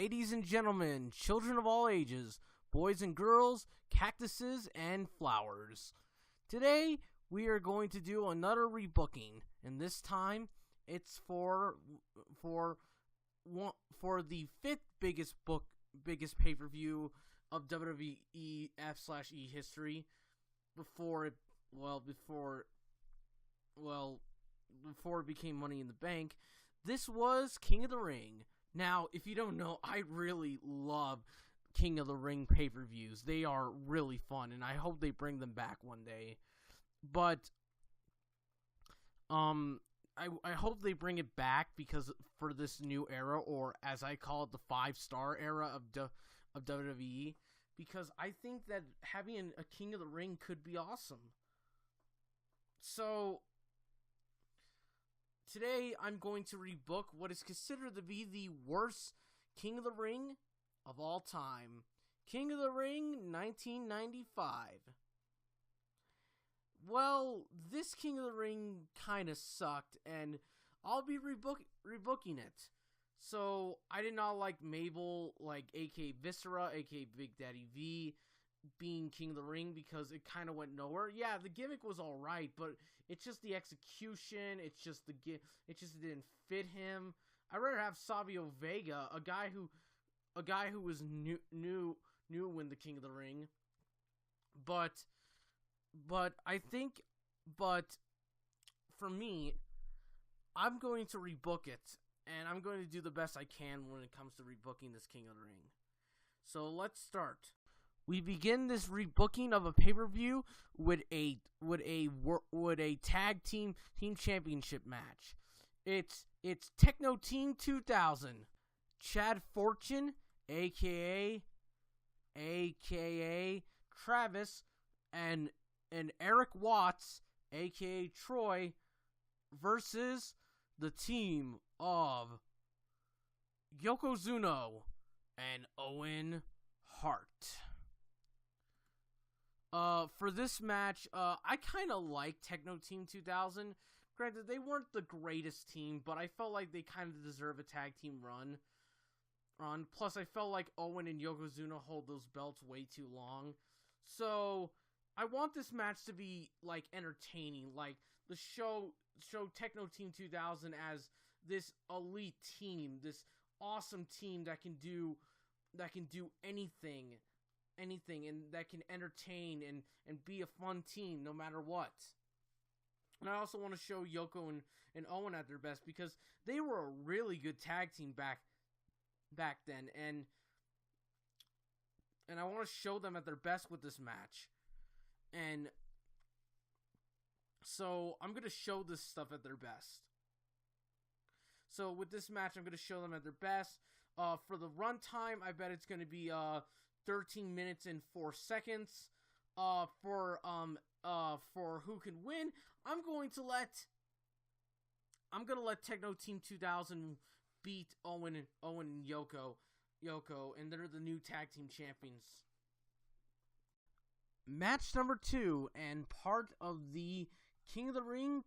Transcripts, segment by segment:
Ladies and gentlemen, children of all ages, boys and girls, cactuses and flowers. Today, we are going to do another rebooking, and this time, it's for the fifth biggest pay-per-view of WWE F/E history before it became Money in the Bank. This was King of the Ring. Now, if you don't know, I really love King of the Ring pay-per-views. They are really fun, and I hope they bring them back one day. But I hope they bring it back because for this new era, or as I call it, the 5-star era of WWE, because I think that having a King of the Ring could be awesome. So today, I'm going to rebook what is considered to be the worst King of the Ring of all time. King of the Ring 1995. Well, this King of the Ring kind of sucked, and I'll be rebooking it. So, I did not like Mabel, a.k.a. Viscera, a.k.a. Big Daddy V, being King of the Ring because it kind of went nowhere. Yeah, the gimmick was alright, but it's just the execution. It just didn't fit him. I'd rather have Savio Vega, a guy who was new when the King of the Ring. But for me, I'm going to rebook it, and I'm going to do the best I can when it comes to rebooking this King of the Ring. So let's start. We begin this rebooking of a pay-per-view with a tag team championship match. It's Techno Team 2000. Chad Fortune, aka Travis, and Eric Watts, aka Troy, versus the team of Yokozuna and Owen Hart. For this match, I kind of like Techno Team 2000. Granted, they weren't the greatest team, but I felt like they kind of deserve a tag team run. Plus, I felt like Owen and Yokozuna hold those belts way too long. So, I want this match to be, entertaining. The show Techno Team 2000 as this elite team, this awesome team that can do anything, and that can entertain and be a fun team no matter what. And I also want to show Yoko and Owen at their best because they were a really good tag team back then, and I want to show them at their best with this match. And so I'm going to show this stuff at their best. So with this match, I'm going to show them at their best. For the runtime, I bet it's going to be 13 minutes and 4 seconds. For who can win, I'm going to let Techno Team 2000 beat Owen and Yoko, and they're the new tag team champions. Match number 2 and part of the King of the Ring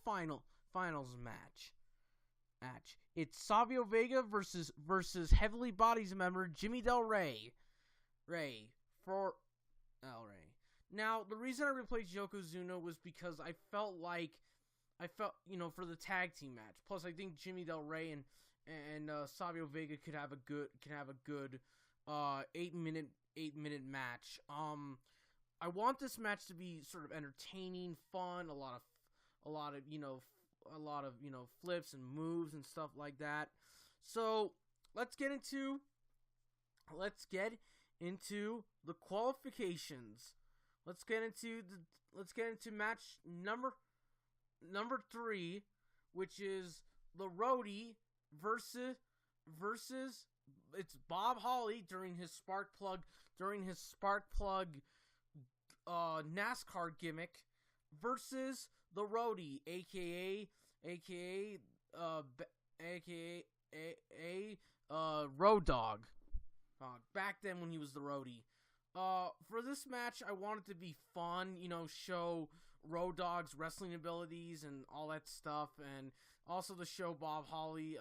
finals match. It's Savio Vega versus Heavenly Bodies member Jimmy Del Rey. Now, the reason I replaced Yokozuna was because I felt for the tag team match. Plus, I think Jimmy Del Rey and Savio Vega could have a good 8-minute match. I want this match to be sort of entertaining, fun, a lot of flips and moves and stuff like that. So let's get into the qualifications. Let's get into match number 3, which is the Roadie versus it's Bob Holly during his spark plug NASCAR gimmick versus the Roadie, aka Road Dogg. Back then when he was the Roadie. For this match, I wanted to be fun, show Road Dogg's wrestling abilities and all that stuff, and also to show Bob Holly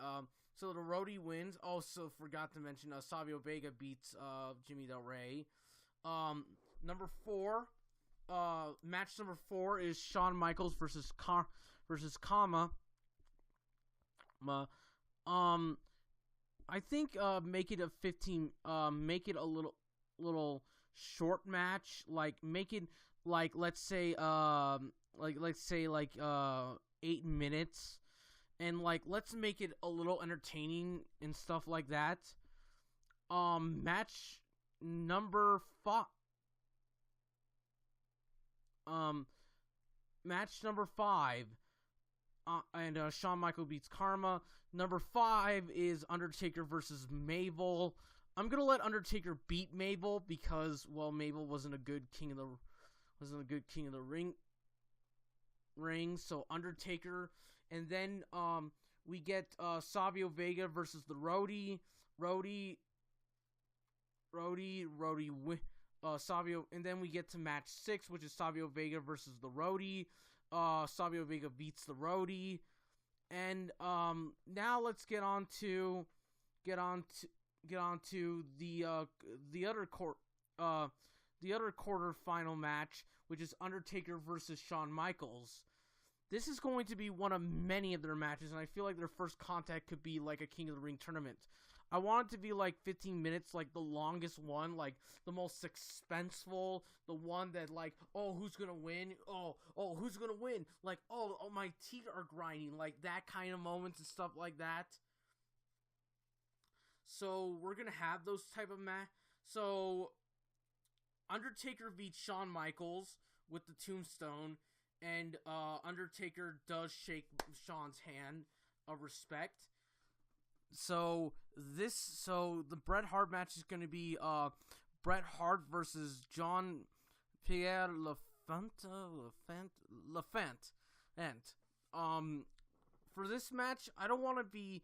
So the roadie wins. Also forgot to mention Savio Vega beats Jimmy Del Rey. Number 4, match number 4 is Shawn Michaels versus Kama. I think make it a 15. Make it a little short match. Like make it like let's say 8 minutes, and like let's make it a little entertaining and stuff like that. Match number 5. Match number 5. And Shawn Michaels beats Karma. Number 5 is Undertaker versus Mabel. I'm gonna let Undertaker beat Mabel because, well, Mabel wasn't a good king of the ring. So Undertaker, and then we get Savio Vega versus the Roadie. Savio, and then we get to match 6, which is Savio Vega versus the Roadie. Savio Vega beats the Roadie, and now let's get on to the other quarterfinal match, which is Undertaker versus Shawn Michaels. This is going to be one of many of their matches, and I feel like their first contact could be like a King of the Ring tournament. I want it to be like 15 minutes, like the longest one, like the most suspenseful, the one that like, oh, who's gonna win? Oh, who's gonna win? Like, oh, my teeth are grinding, like that kind of moments and stuff like that. So we're gonna have those type of match. So Undertaker beats Shawn Michaels with the tombstone, and Undertaker does shake Shawn's hand of respect. So the Bret Hart match is going to be Bret Hart versus Pierre Lafont. And for this match, I don't want to be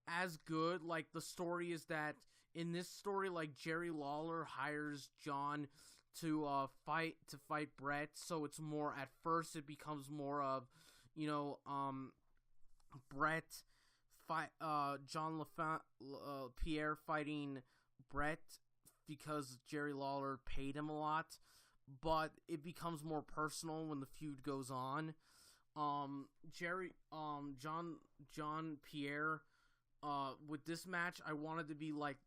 as good. Like, the story is that in this story, like, Jerry Lawler hires John to fight Bret. So it's more, at first it becomes more of, Bret John Pierre fighting Bret because Jerry Lawler paid him a lot, but it becomes more personal when the feud goes on. John Pierre, with this match, I wanted to be like,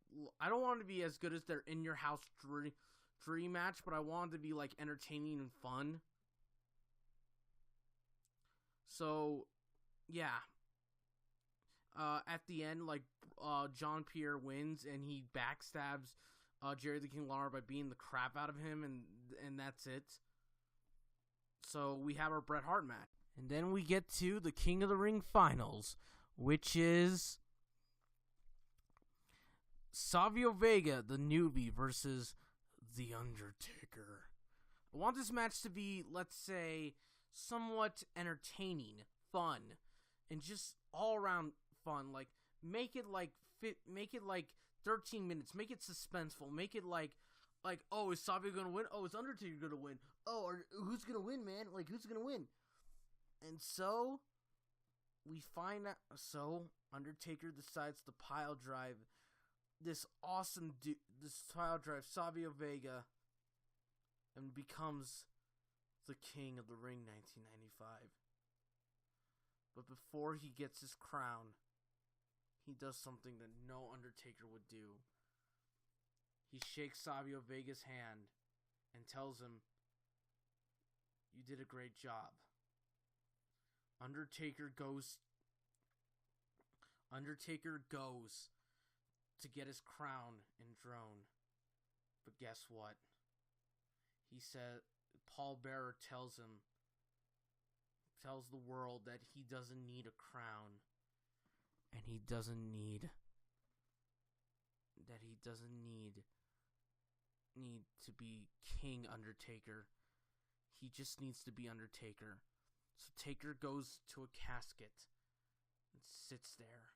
I don't want it to be as good as their In Your House dream match, but I wanted to be like entertaining and fun. So, yeah. At the end, like, John Pierre wins, and he backstabs Jerry the King Lawler by beating the crap out of him, and that's it. So we have our Bret Hart match. And then we get to the King of the Ring finals, which is Savio Vega, the newbie, versus The Undertaker. I want this match to be, let's say, somewhat entertaining, fun, and just all around fun. Like, make it like 13 minutes. Make it suspenseful. Make it like, oh, is Savio gonna win? Oh, is Undertaker gonna win? Oh, or who's gonna win, man? Like, who's gonna win? And so we find out. So Undertaker decides to pile drive this Savio Vega, and becomes the King of the Ring 1995. But before he gets his crown, he does something that no Undertaker would do. He shakes Savio Vega's hand and tells him, "You did a great job." Undertaker goes to get his crown and throne. But guess what? He said, Paul Bearer tells the world that he doesn't need a crown, and he doesn't need to be King Undertaker. He just needs to be Undertaker. So Taker goes to a casket and sits there.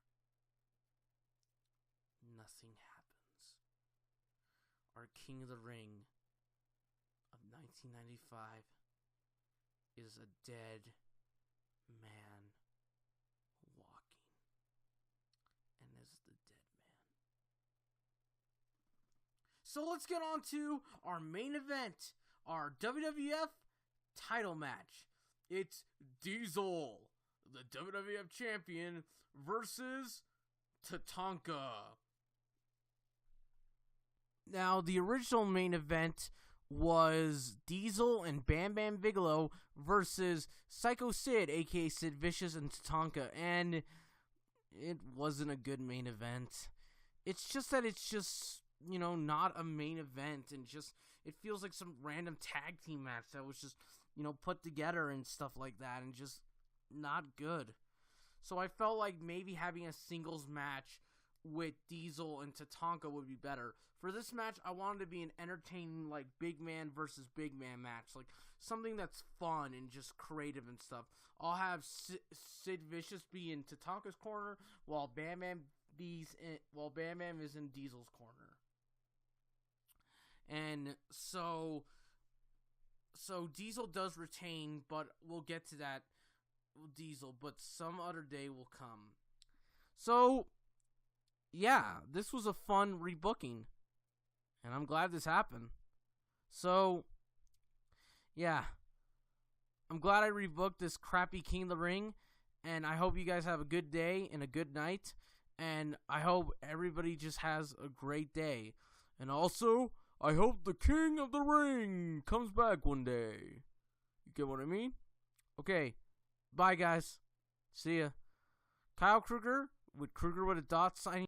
Nothing happens. Our King of the Ring of 1995 is a dead man walking. And So let's get on to our main event, our WWF title match. It's Diesel, the WWF champion, versus Tatanka. Now, the original main event was Diesel and Bam Bam Bigelow versus Psycho Sid, aka Sid Vicious, and Tatanka, and it wasn't a good main event. It's just that it's just, not a main event, and just, it feels like some random tag team match that was just, put together and stuff like that, and just not good. So I felt like maybe having a singles match with Diesel and Tatanka would be better. For this match, I wanted to be an entertaining, like, big man versus big man match. Like, something that's fun and just creative and stuff. I'll have Sid Vicious be in Tatanka's corner, while Bam Bam is in Diesel's corner. And so Diesel does retain, but we'll get to that Diesel, but some other day will come. So, yeah, this was a fun rebooking, and I'm glad this happened. So, yeah, I'm glad I rebooked this crappy King of the Ring, and I hope you guys have a good day and a good night, and I hope everybody just has a great day. And also, I hope the King of the Ring comes back one day. You get what I mean? Okay, bye guys. See ya. Kyle Krueger with a dot signing.